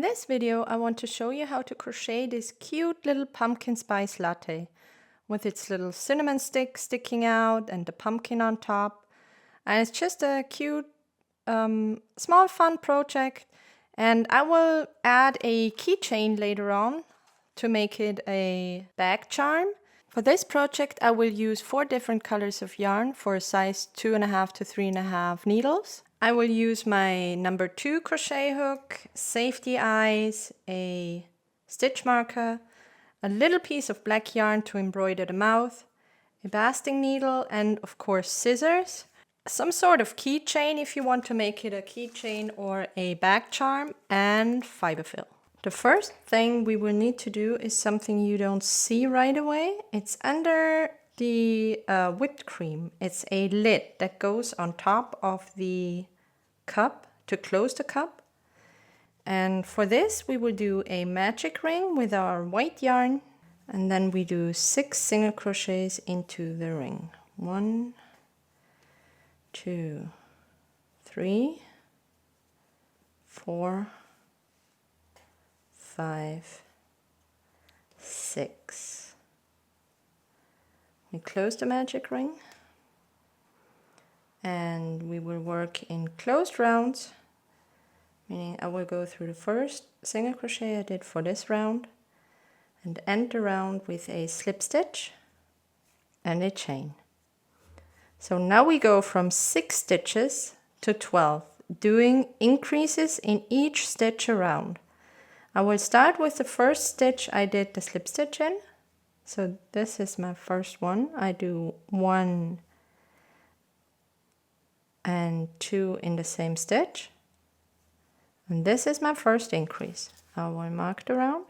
In this video, I want to show you how to crochet this cute little pumpkin spice latte with its little cinnamon stick sticking out and the pumpkin on top. And it's just a cute, small fun project. And I will add a keychain later on to make it a bag charm. For this project, I will use 4 different colors of yarn for a size 2.5 to 3.5 needles. I will use my number 2 crochet hook, safety eyes, a stitch marker, a little piece of black yarn to embroider the mouth, a basting needle, and of course scissors. Some sort of keychain if you want to make it a keychain or a bag charm, and fiber fill. The first thing we will need to do is something you don't see right away. It's under the whipped cream. It's a lid that goes on top of the cup to close the cup. And for this we will do a magic ring with our white yarn, and then we do 6 single crochets into the ring. 1, 2, 3, 4, 5, 6. We close the magic ring and we will work in closed rounds, meaning I will go through the first single crochet I did for this round and end the round with a slip stitch and a chain. So now we go from 6 stitches to 12, doing increases in each stitch around. I will start with the first stitch I did the slip stitch in. So this is my first one. I do 1 and 2 in the same stitch. And this is my first increase. I will mark the round.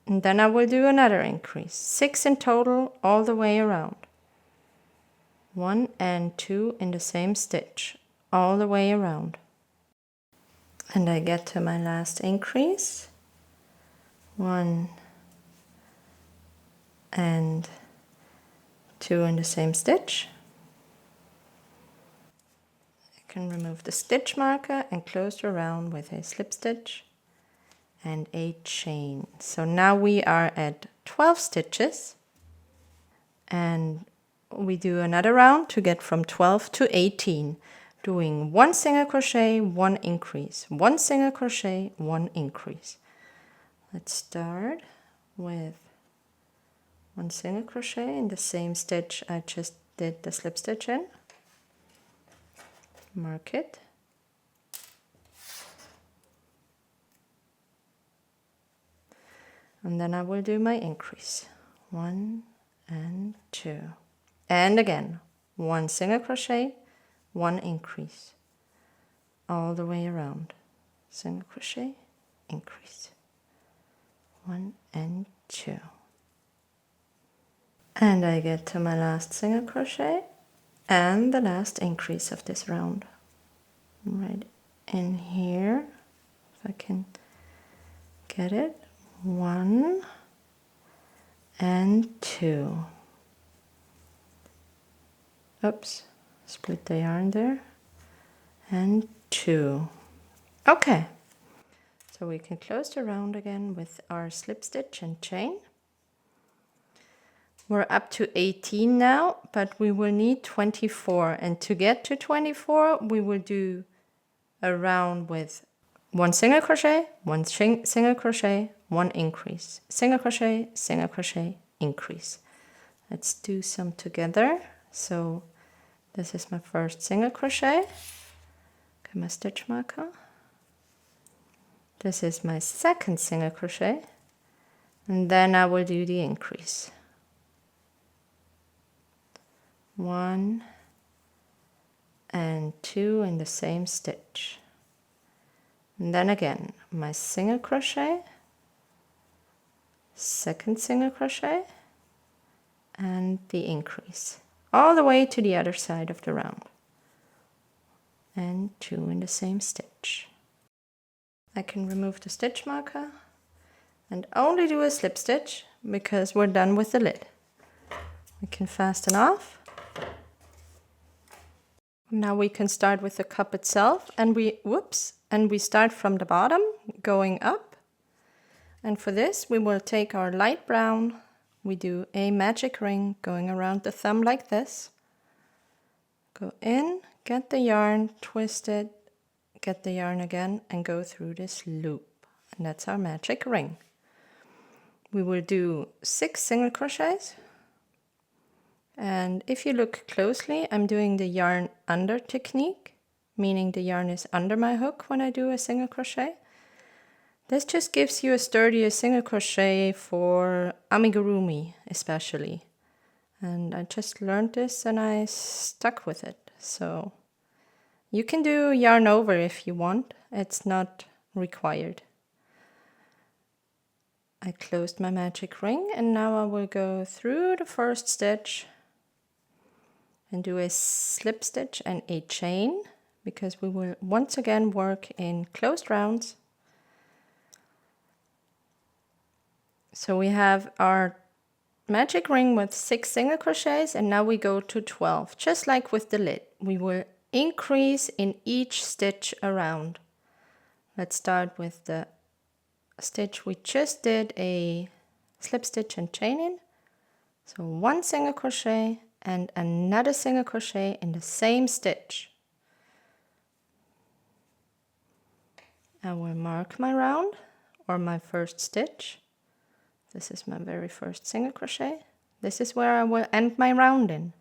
And then I will do another increase. 6 in total all the way around. 1 and 2 in the same stitch all the way around. And I get to my last increase. 1 and 2 in the same stitch. I can remove the stitch marker and close the round with a slip stitch and a chain. So now we are at 12 stitches, and we do another round to get from 12 to 18. Doing 1 single crochet, 1 increase, 1 single crochet, 1 increase. Let's start with 1 single crochet in the same stitch I just did the slip stitch in. Mark it. And then I will do my increase. 1 and 2. And again, 1 single crochet, 1 increase all the way around. Single crochet, increase. 1 and 2. And I get to my last single crochet and the last increase of this round. Right in here, if I can get it. 1 and 2. Oops. Split the yarn there, and 2. Okay, so we can close the round again with our slip stitch and chain. We're up to 18 now, but we will need 24, and to get to 24 we will do a round with 1 single crochet, 1 single crochet, 1 increase, single crochet, increase. Let's do some together. So this is my first single crochet. Get my stitch marker. This is my second single crochet, and then I will do the increase. 1 and 2 in the same stitch. And then again, my single crochet, second single crochet, and the increase. All the way to the other side of the round. And 2 in the same stitch. I can remove the stitch marker and only do a slip stitch because we're done with the lid. We can fasten off. Now we can start with the cup itself, and we start from the bottom going up. And for this we will take our light brown, we do a magic ring going around the thumb like this. Go in, get the yarn, twist it, get the yarn again, and go through this loop. And that's our magic ring. We will do 6 single crochets. And if you look closely, I'm doing the yarn under technique, meaning the yarn is under my hook when I do a single crochet. This just gives you a sturdier single crochet for amigurumi especially. And I just learned this and I stuck with it. So you can do yarn over if you want, it's not required. I closed my magic ring and now I will go through the first stitch and do a slip stitch and a chain, because we will once again work in closed rounds. So we have our magic ring with 6 single crochets, and now we go to 12, just like with the lid. We will increase in each stitch around. Let's start with the stitch we just did a slip stitch and chain in. So 1 single crochet and another single crochet in the same stitch. I will mark my round or my first stitch. This is my very first single crochet. This is where I will end my round in.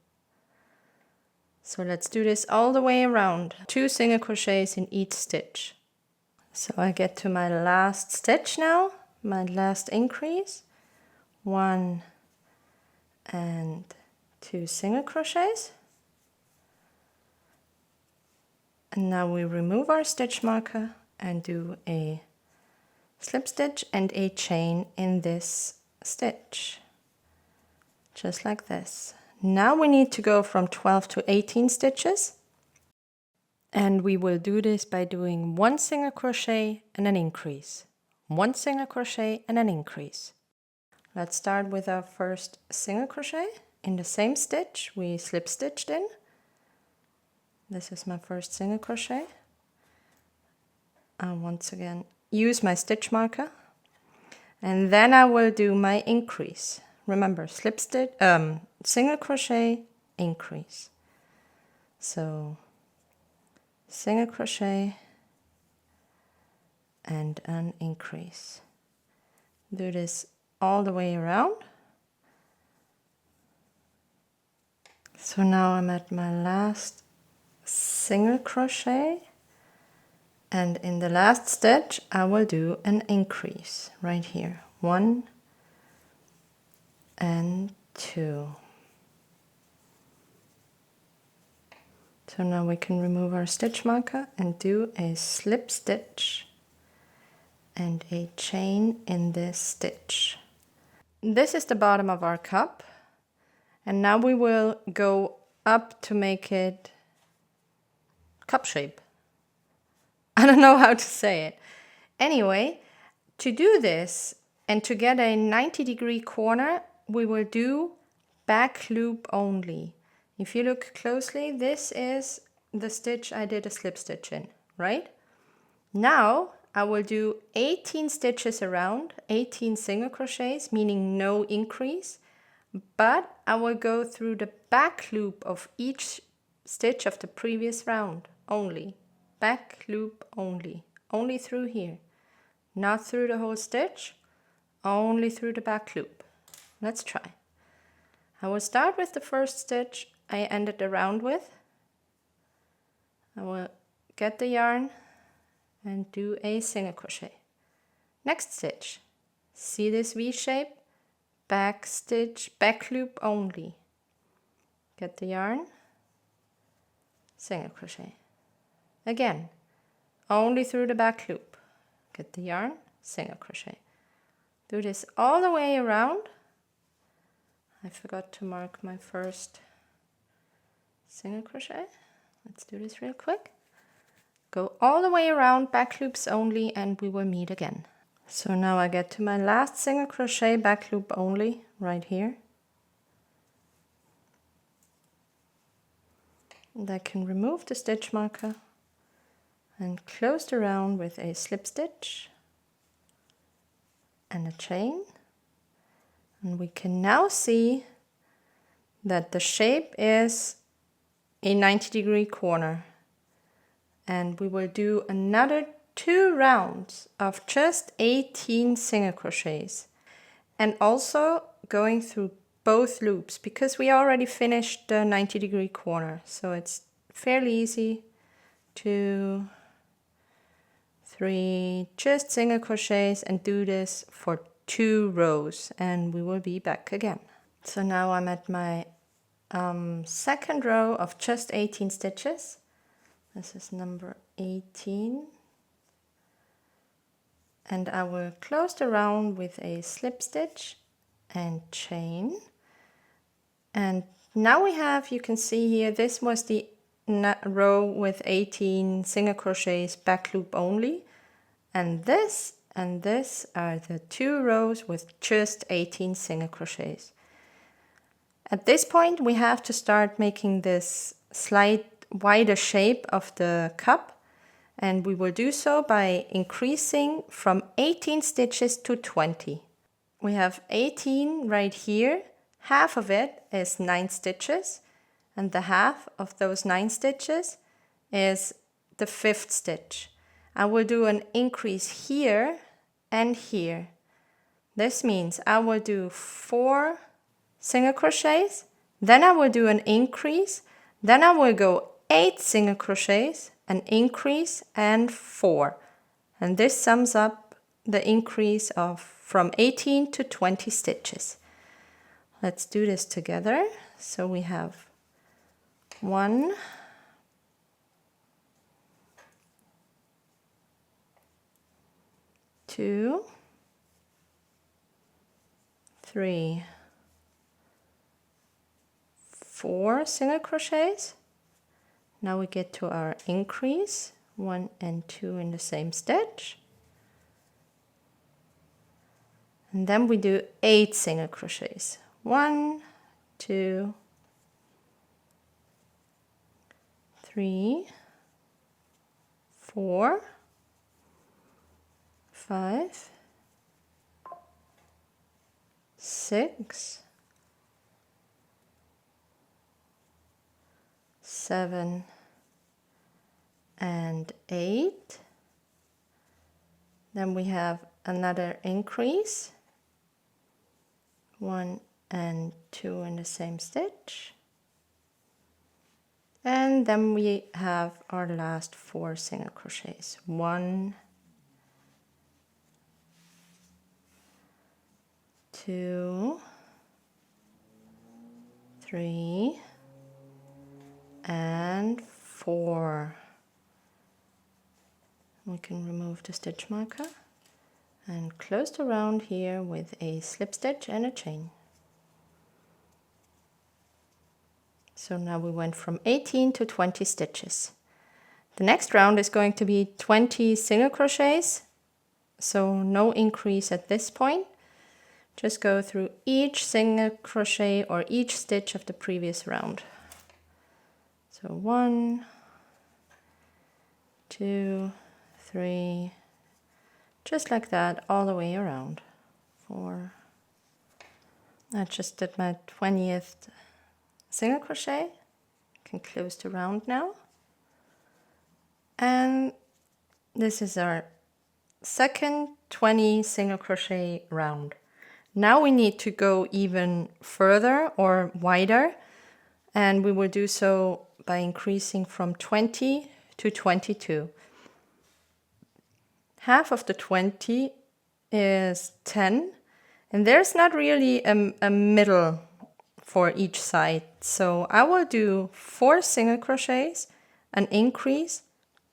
So let's do this all the way around. 2 single crochets in each stitch. So I get to my last stitch now, my last increase. 1 and 2 single crochets. And now we remove our stitch marker and do a slip stitch and a chain in this stitch, just like this. Now we need to go from 12 to 18 stitches, and we will do this by doing 1 single crochet and an increase, 1 single crochet and an increase. Let's start with our first single crochet. In the same stitch we slip stitched in. This is my first single crochet. I'll once again use my stitch marker, and then I will do my increase. Remember, slip stitch, single crochet, increase. So single crochet and an increase. Do this all the way around. So now I'm at my last single crochet, and in the last stitch I will do an increase right here. 1 and 2. So now we can remove our stitch marker and do a slip stitch and a chain in this stitch. This is the bottom of our cup, and now we will go up to make it cup shape. I don't know how to say it. Anyway, to do this and to get a 90-degree corner, we will do back loop only. If you look closely, this is the stitch I did a slip stitch in, right? Now I will do 18 stitches around, 18 single crochets, meaning no increase, but I will go through the back loop of each stitch of the previous round only. Back loop only through here, not through the whole stitch, only through the back loop. Let's try. I will start with the first stitch I ended the round with. I will get the yarn and do a single crochet. Next stitch, see this V shape, back stitch, back loop only. Get the yarn, single crochet. Again, only through the back loop. Get the yarn, single crochet. Do this all the way around. I forgot to mark my first single crochet. Let's do this real quick. Go all the way around, back loops only, and we will meet again. So now I get to my last single crochet, back loop only, right here. And I can remove the stitch marker and close the round with a slip stitch and a chain. And we can now see that the shape is a 90-degree corner. And we will do another 2 rounds of just 18 single crochets, and also going through both loops because we already finished the 90-degree corner, so it's fairly easy. 2, 3 just single crochets and do this for 2 rows, and we will be back again. So now I'm at my second row of just 18 stitches. This is number 18. And I will close the round with a slip stitch and chain. And now we have, you can see here, this was the row with 18 single crochets back loop only. And this are the 2 rows with just 18 single crochets. At this point, we have to start making this slight wider shape of the cup. And we will do so by increasing from 18 stitches to 20. We have 18 right here. Half of it is 9 stitches, and the half of those 9 stitches is the 5th stitch. I will do an increase here and here. This means I will do 4 single crochets, then I will do an increase, then I will go 8 single crochets, an increase, and 4. And this sums up the increase of from 18 to 20 stitches. Let's do this together. So we have 1, 2, 3, 4 single crochets. Now we get to our increase, 1 and 2 in the same stitch. And then we do 8 single crochets. 1, 2, 3, 4, 5, 6, 7, and 8. Then we have another increase, 1 and 2 in the same stitch. And then we have our last 4 single crochets. 1, 2, 3, and 4. We can remove the stitch marker and close the round here with a slip stitch and a chain. So now we went from 18 to 20 stitches. The next round is going to be 20 single crochets, so no increase at this point. Just go through each single crochet or each stitch of the previous round. So 1, 2, 3, just like that all the way around. 4. I just did my 20th single crochet. Can close the round now. And this is our second 20 single crochet round. Now we need to go even further or wider, and we will do so by increasing from 20 to 22. Half of the 20 is 10, and there's not really a middle for each side. So I will do 4 single crochets, an increase,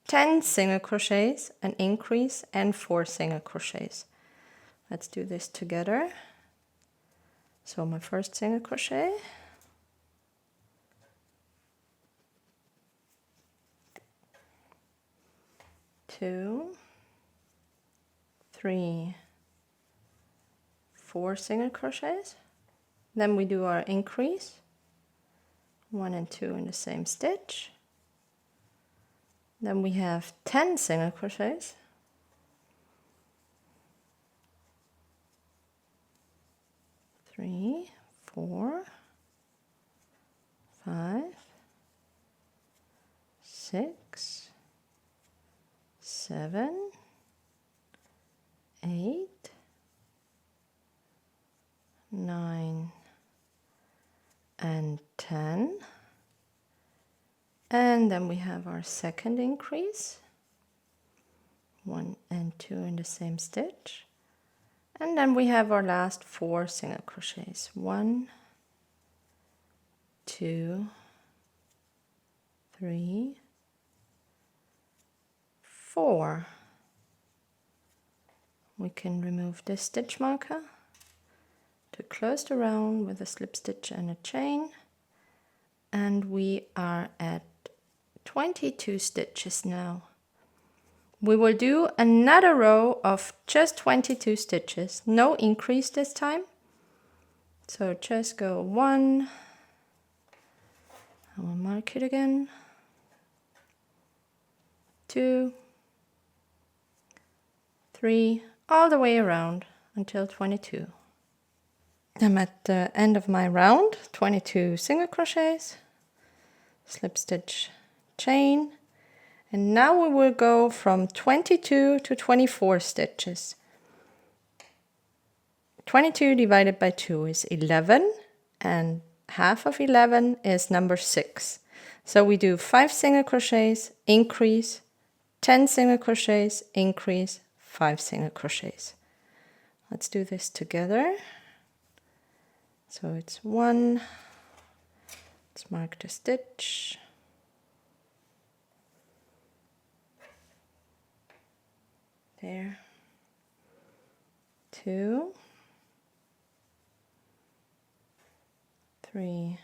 10 single crochets, an increase, and 4 single crochets. Let's do this together. So my first single crochet, two, 3, 4 single crochets. Then we do our increase, 1 and 2 in the same stitch, Then we have 10 single crochets. 3, 4, 5, 6, 7, 8, 9, and 10. And then we have our second increase, 1 and 2 in the same stitch. And then we have our last 4 single crochets, 1, 2, 3, 4. We can remove this stitch marker to close the round with a slip stitch and a chain, and we are at 22 stitches now. We will do another row of just 22 stitches, no increase this time. So just go 1, I will mark it again, 2, 3, all the way around until 22. I'm at the end of my round, 22 single crochets, slip stitch, chain, and now we will go from 22 to 24 stitches. 22 divided by 2 is 11, and half of 11 is number 6. So we do 5 single crochets, increase, 10 single crochets, increase, 5 single crochets. Let's do this together. So it's 1, let's mark the stitch, there, 2, 3,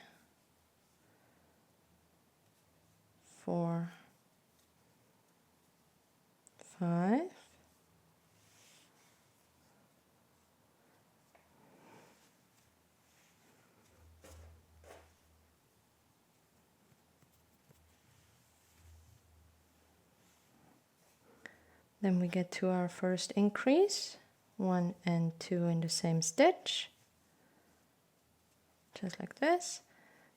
4, 5, 'Then we get to our first increase, 1 and 2 in the same stitch, just like this.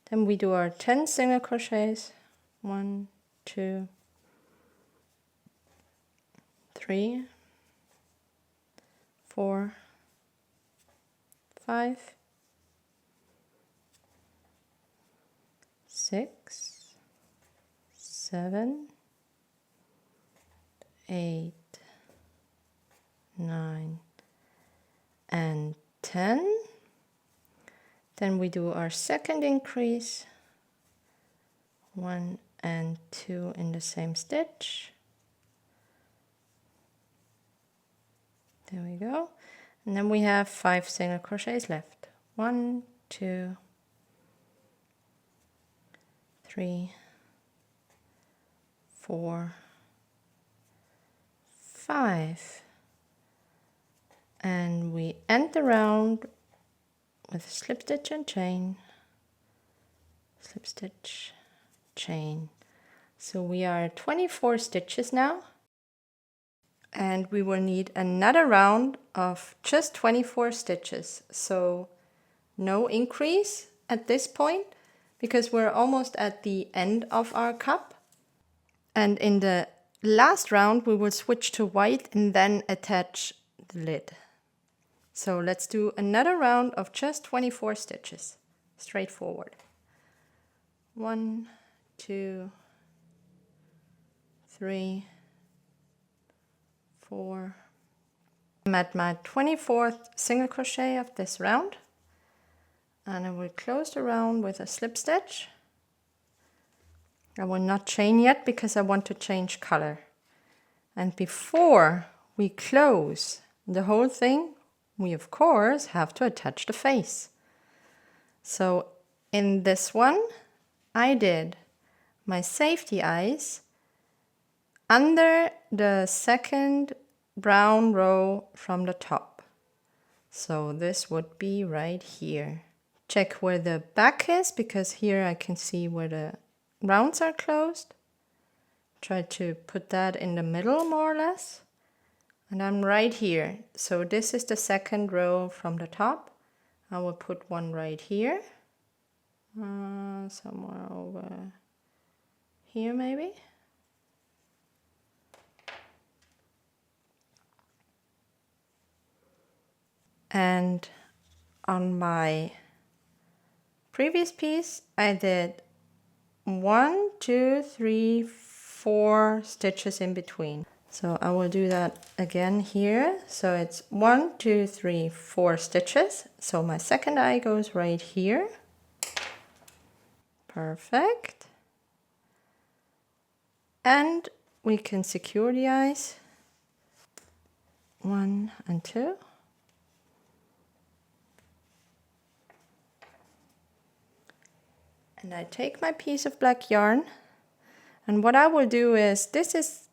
Then we do our 10 single crochets, 1, 2, 3, 4, 5, 6, 7, 8, 9, and 10. Then we do our second increase, 1 and 2 in the same stitch. There we go. And then we have 5 single crochets left. 1, 2, 3, 4, 5, and we end the round with a slip stitch and chain, slip stitch, chain. So we are at 24 stitches now, and we will need another round of just 24 stitches. So no increase at this point because we're almost at the end of our cup, and in the last round we will switch to white and then attach the lid. So let's do another round of just 24 stitches, straightforward. 1, 2, 3, 4. I'm at my 24th single crochet of this round, and I will close the round with a slip stitch. I will not chain yet because I want to change color. And before we close the whole thing, we of course have to attach the face. So in this one, I did my safety eyes under the second brown row from the top. So this would be right here. Check where the back is, because here I can see where the rounds are closed. Try to put that in the middle more or less. And I'm right here. So this is the second row from the top. I will put one right here. Somewhere over here maybe. And on my previous piece, I did 1, 2, 3, 4 stitches in between. So I will do that again here. So it's 1, 2, 3, 4 stitches. So my second eye goes right here. Perfect. And we can secure the eyes. 1 and 2. And I take my piece of black yarn, and what I will do is this is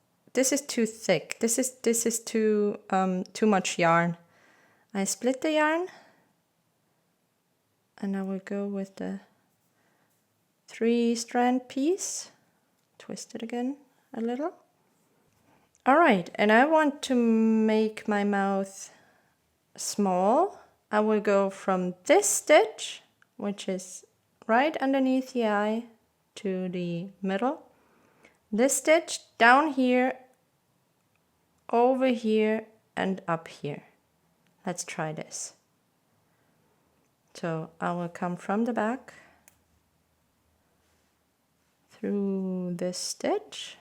too thick. This is too much yarn. I split the yarn, and I will go with the 3-strand piece. Twist it again a little. All right, and I want to make my mouth small. I will go from this stitch, which is right underneath the eye, to the middle. This stitch down here, over here, and up here. Let's try this. So I will come from the back through this stitch,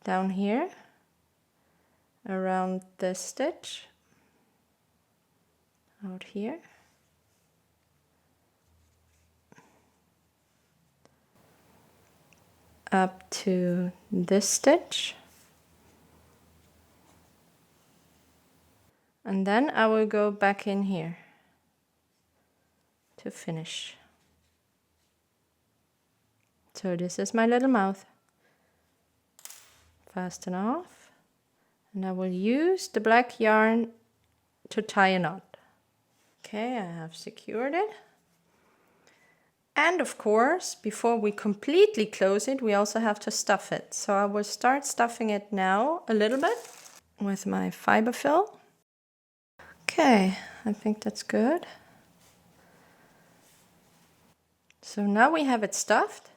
down here, around this stitch, out here, up to this stitch, and then I will go back in here to finish. So this is my little mouth. Fasten off, and I will use the black yarn to tie a knot. Okay, I have secured it. And of course, before we completely close it, we also have to stuff it. So I will start stuffing it now a little bit with my fiber fill. Okay, I think that's good. So now we have it stuffed,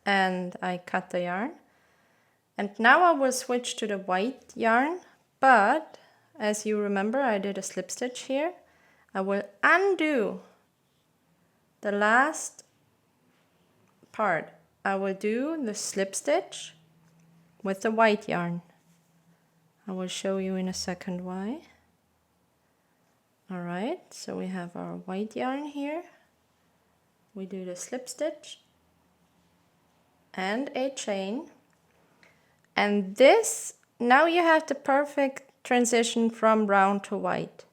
and I cut the yarn. And now I will switch to the white yarn, but as you remember, I did a slip stitch here. I will undo the last part. I will do the slip stitch with the white yarn. I will show you in a second why. All right, so we have our white yarn here. We do the slip stitch and a chain. And this, now you have the perfect transition from brown to white.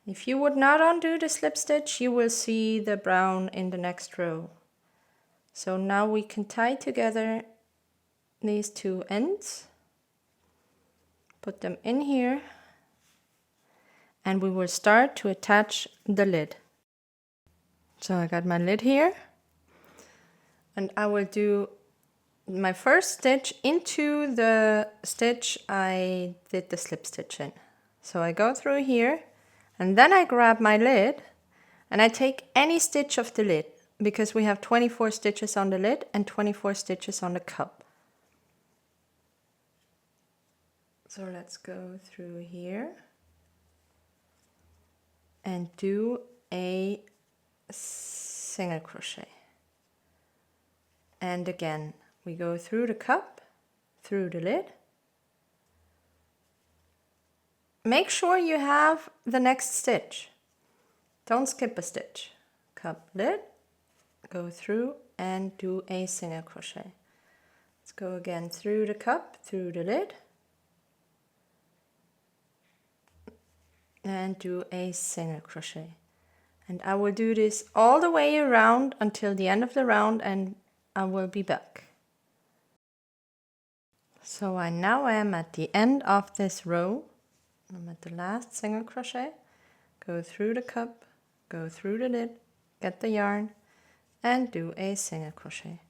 If you would not undo the slip stitch, you will see the brown in the next row. So now we can tie together these two ends, put them in here, and we will start to attach the lid. So I got my lid here, and I will do my first stitch into the stitch I did the slip stitch in. So I go through here, and then I grab my lid and I take any stitch of the lid, because we have 24 stitches on the lid and 24 stitches on the cup. So let's go through here and do a single crochet. And again, we go through the cup, through the lid. Make sure you have the next stitch. Don't skip a stitch. Cup, lid, go through and do a single crochet. Let's go again through the cup, through the lid, and do a single crochet. And I will do this all the way around until the end of the round, and I will be back. So I now am at the end of this row. I'm at the last single crochet. Go through the cup, go through the lid, get the yarn, and do a single crochet.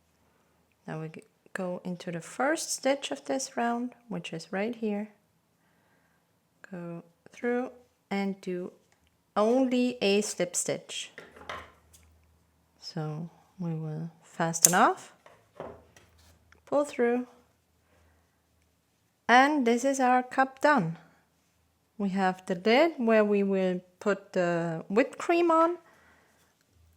Now we go into the first stitch of this round, which is right here. Go through and do only a slip stitch. So we will fasten off, pull through, and this is our cup done. We have the lid where we will put the whipped cream on,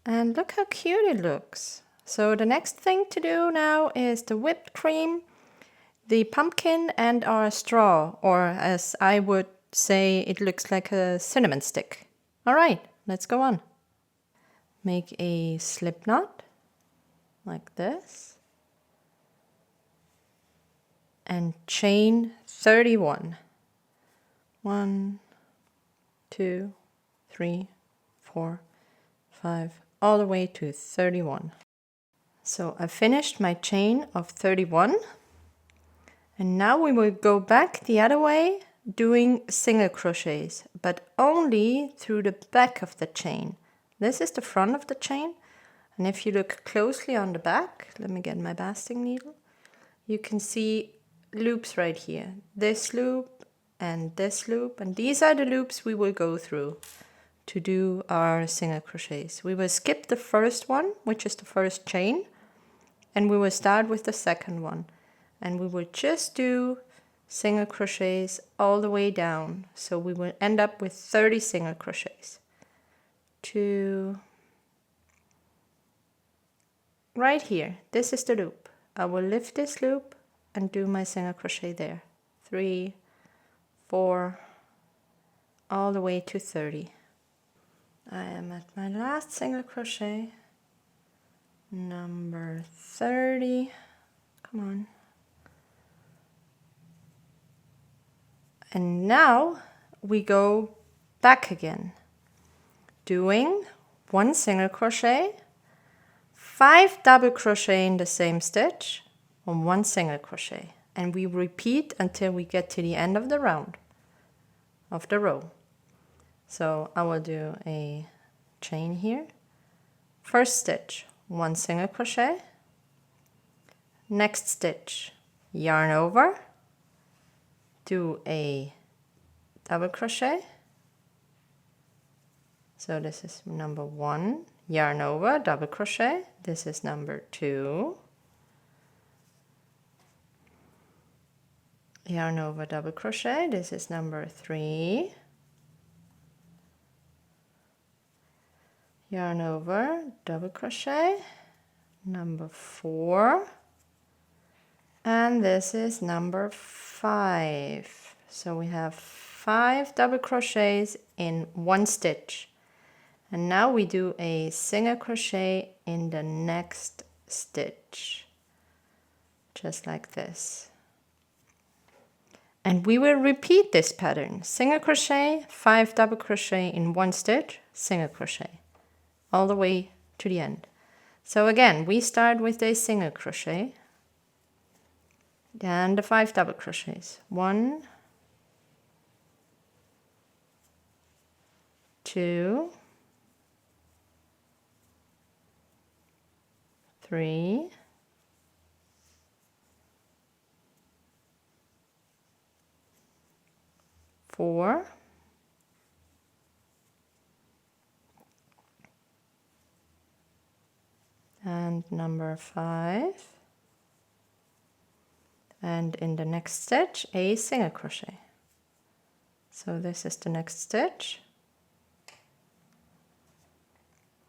and look how cute it looks. So the next thing to do now is the whipped cream, the pumpkin, and our straw, or as I would say, it looks like a cinnamon stick. All right, let's go on. Make a slip knot like this and chain 31. 1, 2, 3, 4, 5, all the way to 31. So I finished my chain of 31, and now we will go back the other way doing single crochets, but only through the back of the chain. This is the front of the chain, and if you look closely on the back, let me get my basting needle, you can see loops right here. This loop and this loop, and these are the loops we will go through to do our single crochets. We will skip the first one, which is the first chain, and we will start with the second one, and we will just do single crochets all the way down. So we will end up with 30 single crochets. Right here, this is the loop. I will lift this loop and do my single crochet there. 3, 4, all the way to 30. I am at my last single crochet, number 30. Come on. And now we go back again, doing 1 single crochet, 5 double crochet in the same stitch, and 1 single crochet. And we repeat until we get to the end of the round, of the row. So I will do a chain here. First stitch, 1 single crochet. Next stitch, yarn over, do a double crochet. So this is number 1, yarn over, double crochet. This is number 2. Yarn over, double crochet. This is number 3. Yarn over, double crochet, number 4. And this is number 5. So we have 5 double crochets in 1 stitch. And now we do a single crochet in the next stitch, just like this. And we will repeat this pattern. Single crochet, 5 double crochet in 1 stitch, single crochet, all the way to the end. So again, we start with a single crochet, and the 5 double crochets. 1, 2, 3, 4, and number 5, and in the next stitch a single crochet. So this is the next stitch,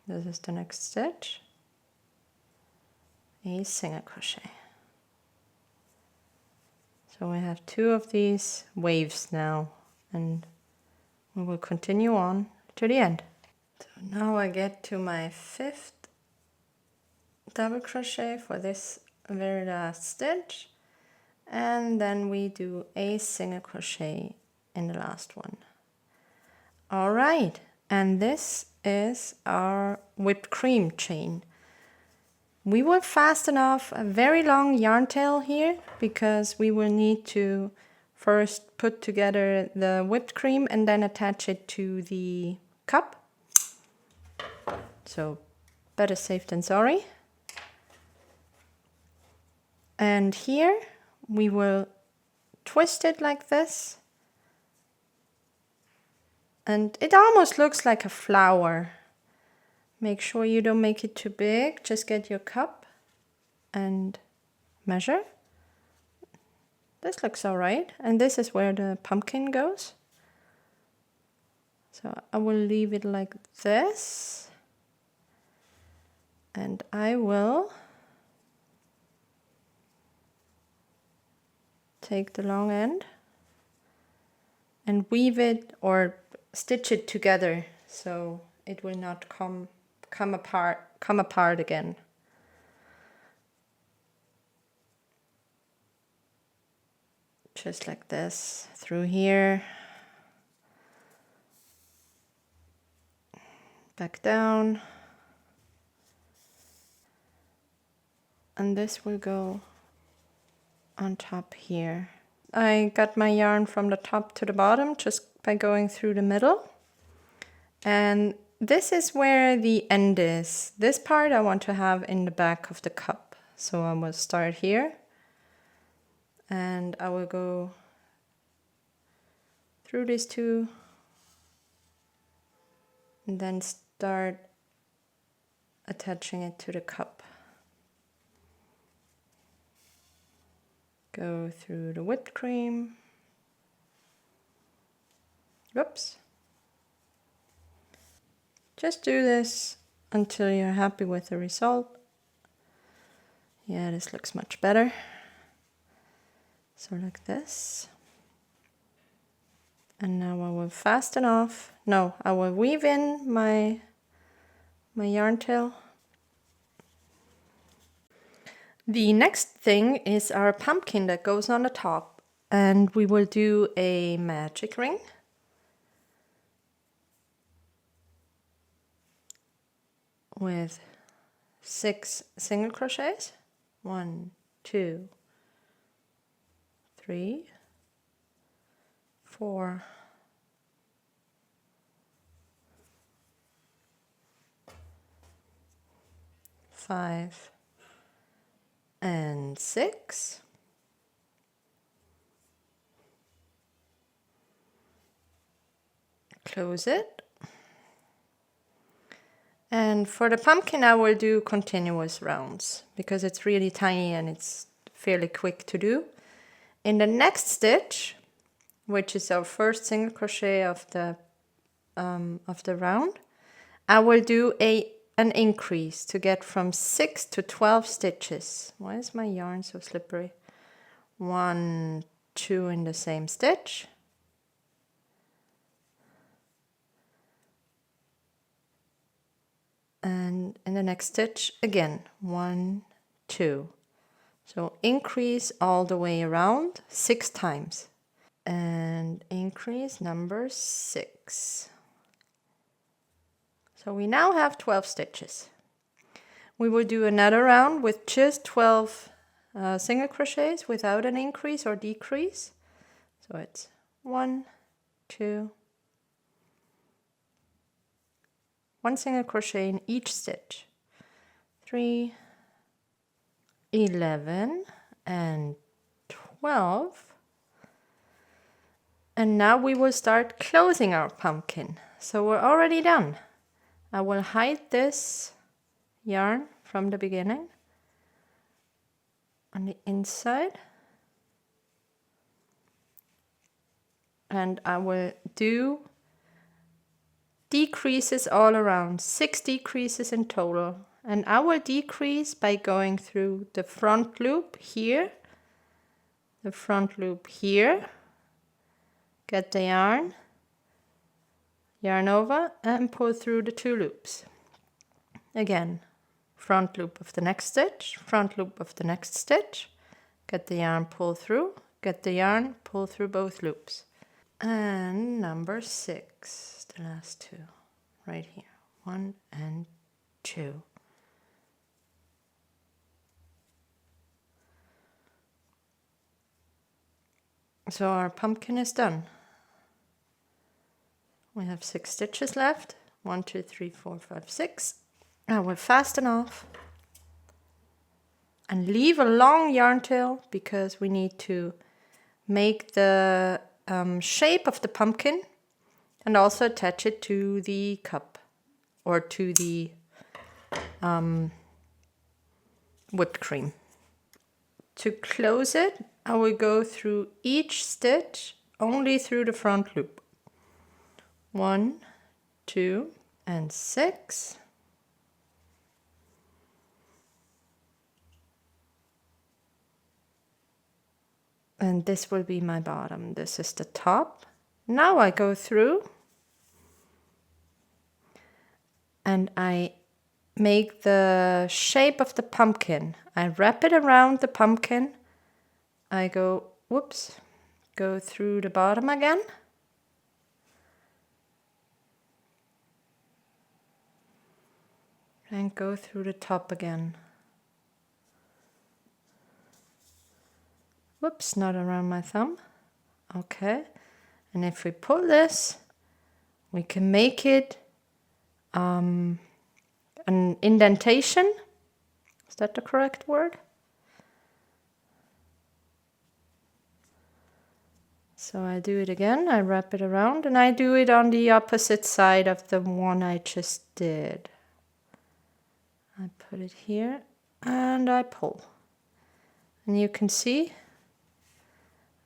this is the next stitch, a single crochet. So we have 2 of these waves now, and we will continue on to the end. So now I get to my 5th double crochet for this very last stitch, and then we do a single crochet in the last one. All right, and this is our whipped cream chain. We will fasten off a very long yarn tail here because we will need to first put together the whipped cream and then attach it to the cup. So better safe than sorry. And here we will twist it like this. And it almost looks like a flower. Make sure you don't make it too big. Just get your cup and measure. This looks all right. And this is where the pumpkin goes. So I will leave it like this. And I will take the long end and weave it or stitch it together so it will not come apart again. Just like this, through here, back down, and this will go on top here. I got my yarn from the top to the bottom just by going through the middle. And this is where the end is. This part I want to have in the back of the cup. So I will start here. And I will go through these two. And then start attaching it to the cup. Go through the whipped cream. Whoops. Just do this until you're happy with the result. Yeah, this looks much better. So like this. And now I will fasten off. No, I will weave in my yarn tail. The next thing is our pumpkin that goes on the top, and we will do a magic ring. With 6 single crochets. 1, 2, 3, 4, 5, and 6. Close it. And for the pumpkin I will do continuous rounds because it's really tiny and it's fairly quick to do. In the next stitch, which is our first single crochet of the round, I will do an increase to get from 6 to 12 stitches. Why is my yarn so slippery? 1, 2 in the same stitch. And in the next stitch again, 1, 2. So increase all the way around 6 times. And increase number 6. So we now have 12 stitches. We will do another round with just 12 single crochets without an increase or decrease. So it's 1, 2, 1 single crochet in each stitch. 3, 11, and 12. And now we will start closing our pumpkin. So we're already done. I will hide this yarn from the beginning on the inside. And I will do decreases all around, 6 decreases in total. And I will decrease by going through the front loop here, the front loop here, get the yarn over and pull through the 2 loops. Again, front loop of the next stitch, front loop of the next stitch, get the yarn, pull through, get the yarn, pull through both loops. And number 6, the last 2, right here, 1 and 2. So our pumpkin is done. We have 6 stitches left, 1, 2, 3, 4, 5, 6. I will fasten off and leave a long yarn tail because we need to make the shape of the pumpkin and also attach it to the cup or to the whipped cream. To close it, I will go through each stitch only through the front loop. 1, 2, and 6. And this will be my bottom. This is the top. Now I go through and I make the shape of the pumpkin. I wrap it around the pumpkin. I go through the bottom again. And go through the top again. Whoops, not around my thumb. Okay. And if we pull this, we can make it an indentation. Is that the correct word? So I do it again, I wrap it around, and I do it on the opposite side of the one I just did. I put it here and I pull. And you can see,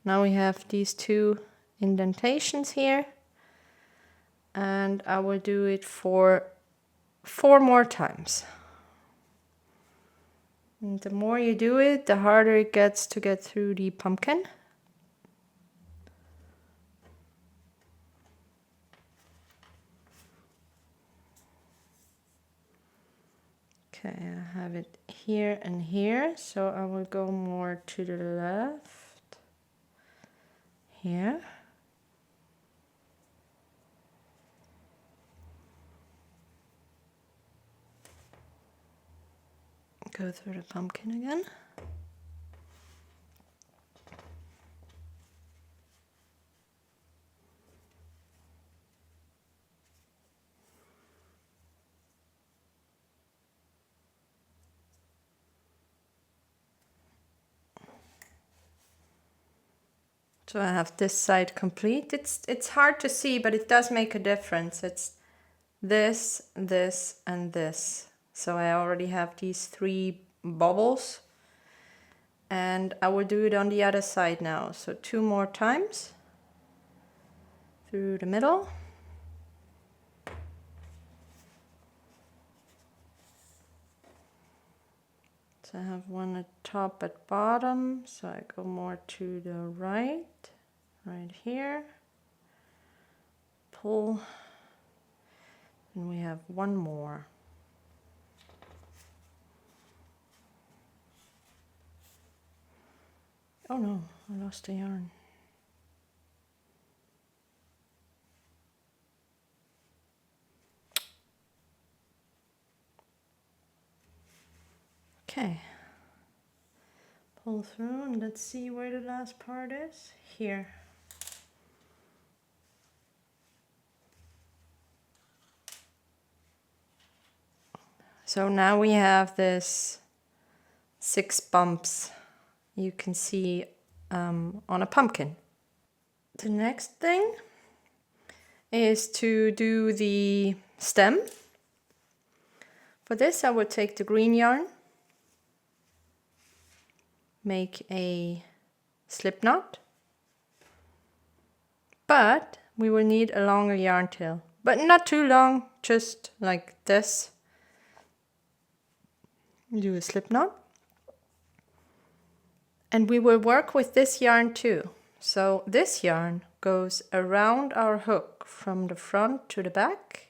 now we have these two indentations here. And I will do it for 4 more times. And the more you do it, the harder it gets to get through the pumpkin. Okay, I have it here and here, so I will go more to the left. Here. Go through the pumpkin again. So I have this side complete. It's hard to see, but it does make a difference. It's this, this, and this. So I already have these 3 bubbles. And I will do it on the other side now. So 2 more times. Through the middle. So I have one at top at bottom. So I go more to the right here. Pull. And we have one more. Oh no, I lost the yarn. Okay. Pull through and let's see where the last part is. Here. So now we have this 6 bumps you can see on a pumpkin. The next thing is to do the stem. For this I will take the green yarn, make a slip knot, but we will need a longer yarn tail, but not too long, just like this. Do a slip knot. And we will work with this yarn too. So this yarn goes around our hook from the front to the back.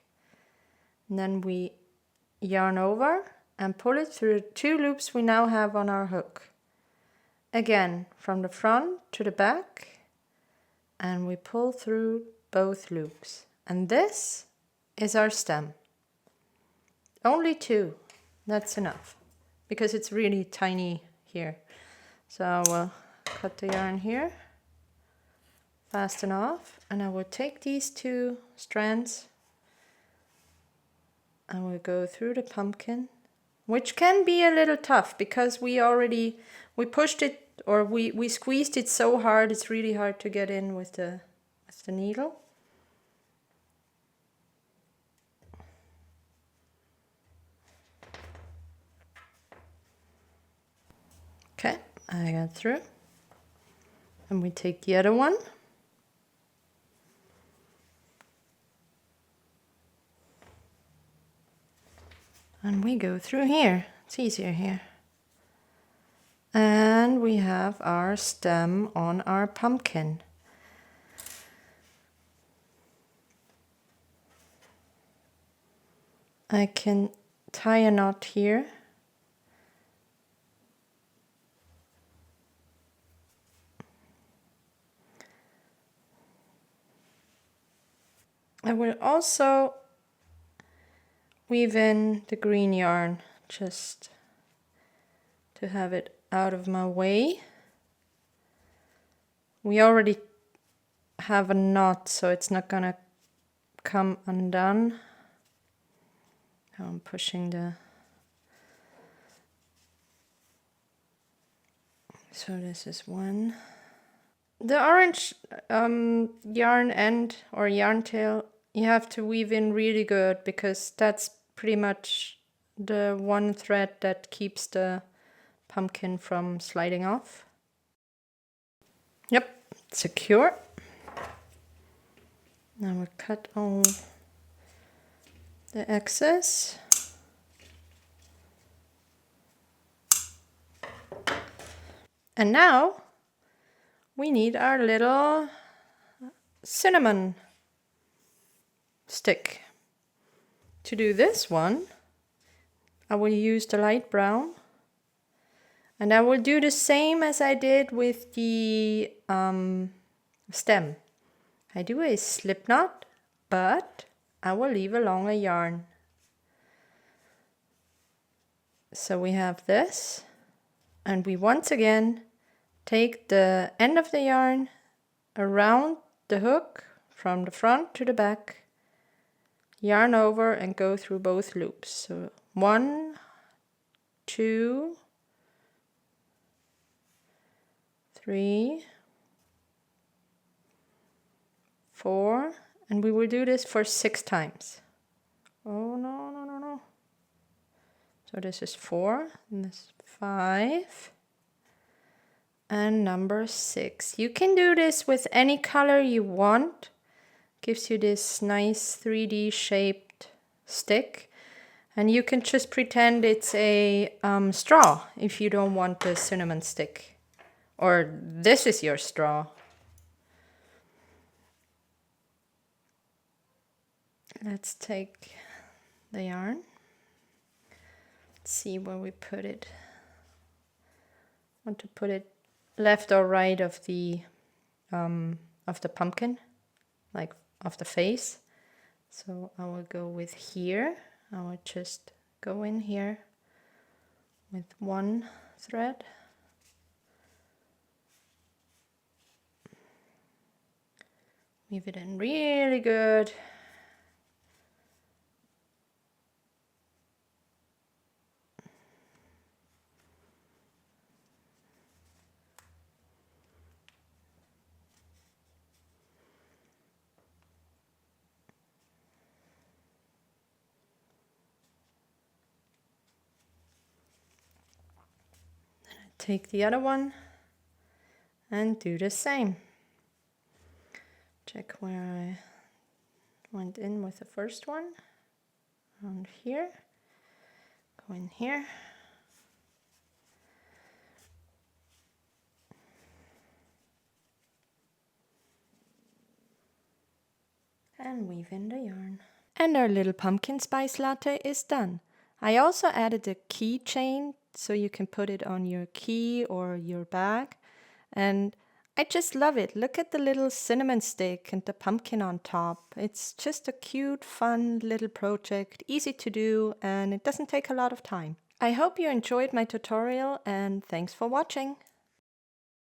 And then we yarn over and pull it through the 2 loops we now have on our hook. Again, from the front to the back. And we pull through both loops. And this is our stem. Only 2, that's enough. Because it's really tiny here. So I will cut the yarn here, fasten off, and I will take these 2 strands I will go through the pumpkin, which can be a little tough because we pushed it, or we squeezed it so hard, it's really hard to get in with the needle. Okay, I got through. And we take the other one. And we go through here. It's easier here. And we have our stem on our pumpkin. I can tie a knot here. I will also weave in the green yarn just to have it out of my way. We already have a knot, so it's not gonna come undone. Now I'm pushing so this is one. The orange yarn end or yarn tail, you have to weave in really good because that's pretty much the one thread that keeps the pumpkin from sliding off. Yep, secure. Now we'll cut all the excess. And now we need our little cinnamon stick. To do this one, I will use the light brown, and I will do the same as I did with the stem. I do a slip knot, but I will leave a longer yarn. So we have this, and we once again take the end of the yarn around the hook from the front to the back, yarn over and go through both loops. So 1, 2, 3, 4, and we will do this for 6 times. Oh no, no, no, no. So this is 4, and this is 5. And number 6. You can do this with any color you want. Gives you this nice 3D shaped stick. And you can just pretend it's a straw if you don't want the cinnamon stick. Or this is your straw. Let's take the yarn. Let's see where we put it. I want to put it left or right of the pumpkin, like of the face. So I will go with here. I will just go in here with one thread. Weave it in really good. Take the other one and do the same. Check where I went in with the first one. Around here. Go in here. And weave in the yarn. And our little pumpkin spice latte is done. I also added a keychain so you can put it on your key or your bag. And I just love it. Look at the little cinnamon stick and the pumpkin on top. It's just a cute, fun little project, easy to do, and it doesn't take a lot of time. I hope you enjoyed my tutorial, and thanks for watching.